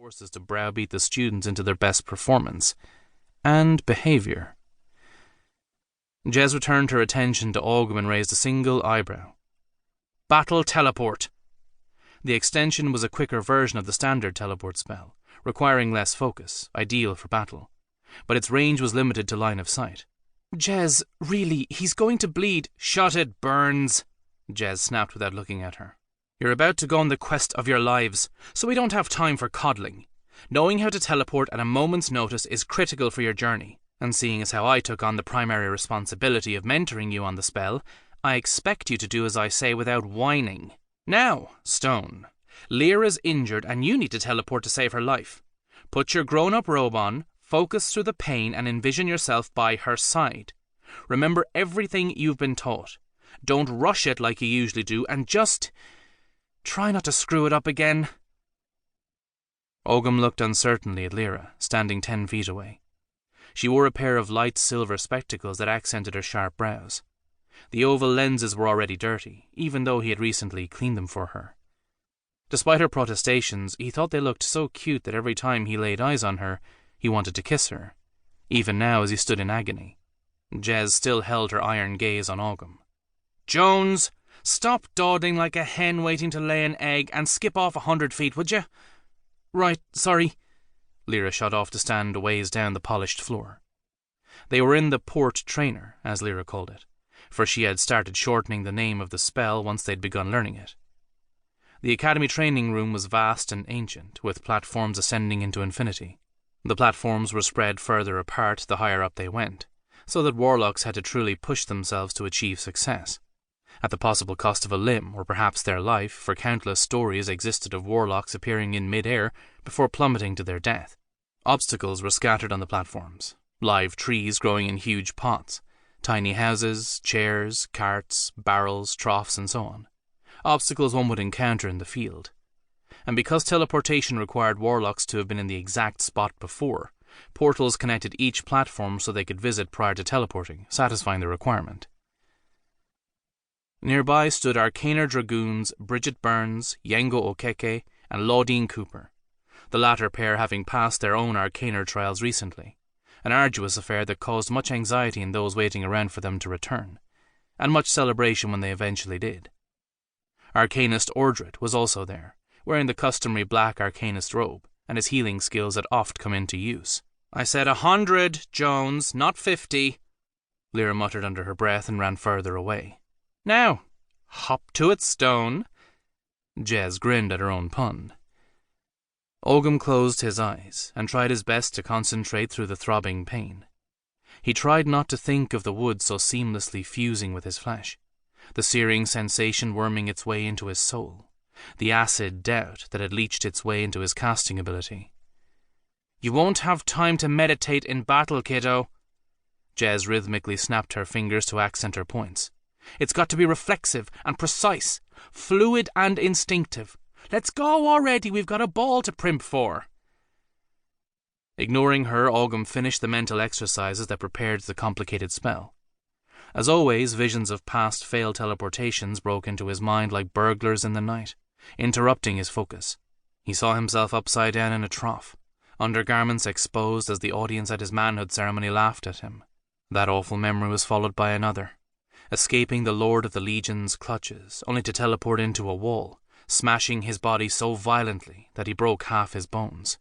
courses to browbeat the students into their best performance and behaviour. Jez returned her attention to Augum and raised a single eyebrow. Battle teleport. The extension was a quicker version of the standard teleport spell, requiring less focus, ideal for battle, but its range was limited to line of sight. Jez, really, he's going to bleed. Shut it, Burns, Jez snapped without looking at her. You're about to go on the quest of your lives, so we don't have time for coddling. Knowing how to teleport at a moment's notice is critical for your journey, and seeing as how I took on the primary responsibility of mentoring you on the spell, I expect you to do as I say without whining. Now, Stone, Lyra's injured and you need to teleport to save her life. Put your grown-up robe on, focus through the pain and envision yourself by her side. Remember everything you've been taught. Don't rush it like you usually do, and just try not to screw it up again. Augum looked uncertainly at Lyra, standing 10 feet away. She wore a pair of light silver spectacles that accented her sharp brows. The oval lenses were already dirty, even though he had recently cleaned them for her. Despite her protestations, he thought they looked so cute that every time he laid eyes on her, he wanted to kiss her, even now as he stood in agony. Jez still held her iron gaze on Augum. Jones, stop dawdling like a hen waiting to lay an egg and skip off 100 feet, would you? Right, sorry. Lyra shot off to stand a ways down the polished floor. They were in the port trainer, as Lyra called it, for she had started shortening the name of the spell once they'd begun learning it. The Academy training room was vast and ancient, with platforms ascending into infinity. The platforms were spread further apart the higher up they went, so that warlocks had to truly push themselves to achieve success, at the possible cost of a limb or perhaps their life, for countless stories existed of warlocks appearing in mid-air before plummeting to their death. Obstacles were scattered on the platforms, live trees growing in huge pots, tiny houses, chairs, carts, barrels, troughs, and so on. Obstacles one would encounter in the field. And because teleportation required warlocks to have been in the exact spot before, portals connected each platform so they could visit prior to teleporting, satisfying the requirement. Nearby stood Arcaner Dragoons Bridget Burns, Yengo Okeke, and Laudine Cooper, the latter pair having passed their own Arcaner trials recently, an arduous affair that caused much anxiety in those waiting around for them to return, and much celebration when they eventually did. Arcanist Ordred was also there, wearing the customary black Arcanist robe, and his healing skills had oft come into use. I said 100, Jones, not 50, Lyra muttered under her breath and ran further away. Now, hop to it, Stone. Jez grinned at her own pun. Augum closed his eyes and tried his best to concentrate through the throbbing pain. He tried not to think of the wood so seamlessly fusing with his flesh, the searing sensation worming its way into his soul, the acid doubt that had leached its way into his casting ability. You won't have time to meditate in battle, kiddo. Jez rhythmically snapped her fingers to accent her points. It's got to be reflexive and precise, fluid and instinctive. Let's go already, we've got a ball to primp for. Ignoring her, Augum finished the mental exercises that prepared the complicated spell. As always, visions of past failed teleportations broke into his mind like burglars in the night, interrupting his focus. He saw himself upside down in a trough, undergarments exposed as the audience at his manhood ceremony laughed at him. That awful memory was followed by another, escaping the Lord of the Legion's clutches, only to teleport into a wall, smashing his body so violently that he broke half his bones.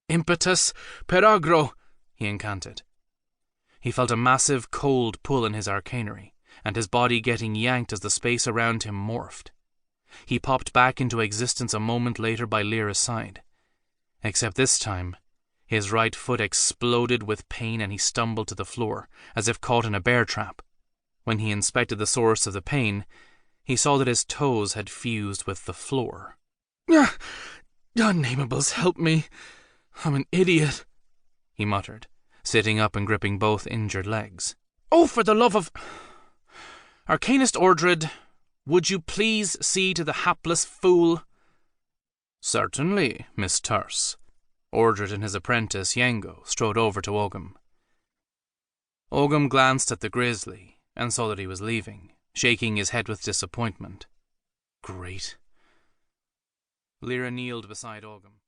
Impetus peragro, he incanted. He felt a massive cold pull in his arcanery, and his body getting yanked as the space around him morphed. He popped back into existence a moment later by Lyra's side. Except this time, his right foot exploded with pain and he stumbled to the floor, as if caught in a bear trap. When he inspected the source of the pain, he saw that his toes had fused with the floor. Unnamables, help me. I'm an idiot, he muttered, sitting up and gripping both injured legs. Oh, for the love of... Arcanist Ordred, would you please see to the hapless fool? Certainly, Miss Turse. Ordred and his apprentice, Yengo, strode over to Augum. Augum glanced at the grizzly and saw that he was leaving, shaking his head with disappointment. Great. Lyra kneeled beside Augum.